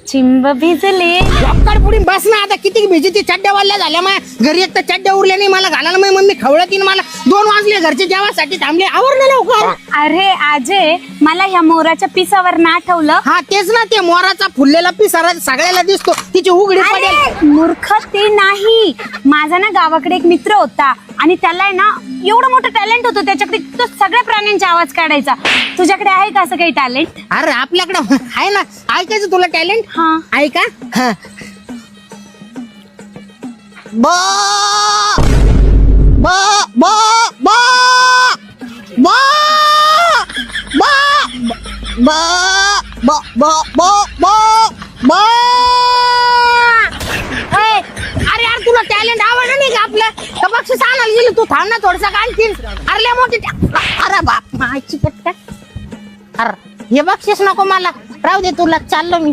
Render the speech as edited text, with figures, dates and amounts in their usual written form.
चिंब भिजले. Doctor पुढे बस ना आता. किती भिजती चड्ड्या वाल्या झाल्या माझ्या घरी. एक तर चड्ड्या उरल्या नाही मला घालायला. माझी मम्मी खवळतीन मला. 2 वाजले घरचे जेवासाठी थांबले. आवरले लवकर. अरे आजे, मला ह्या मोराच्या पिसावर ना आठवलं. हा तेच ना, ते मोराचा फुललेला पिसारा सगळ्याला दिसतो. तिची उघडी पडेल. अरे मूर्ख, ते नाही. माझा ना गावाकडे एक मित्र होता आणि त्याला आहे ना एवढं मोठं टॅलेंट होतं त्याच्याकडे. तो सगळ्या प्राण्यांचे आवाज काढायचा. तुझ्याकडे आहे का असं काही टॅलेंट? अरे आपल्याकडे आहे ना. ऐकायचं तुला टॅलेंट? हा. ऐका. हा. ब ब ब ब ब ब ब ब ब ब ब. अरे यार तुला टॅलेंट आवडलं नाही का आपलं? तर बक्षीस आणायला गेली तू. थांब ना थोडसा आणखीन. अरे लय मोठी अरे बाप माझी पटकन. अरे हे बक्षीस नको मला. राहू दे तुला. चाललो मी.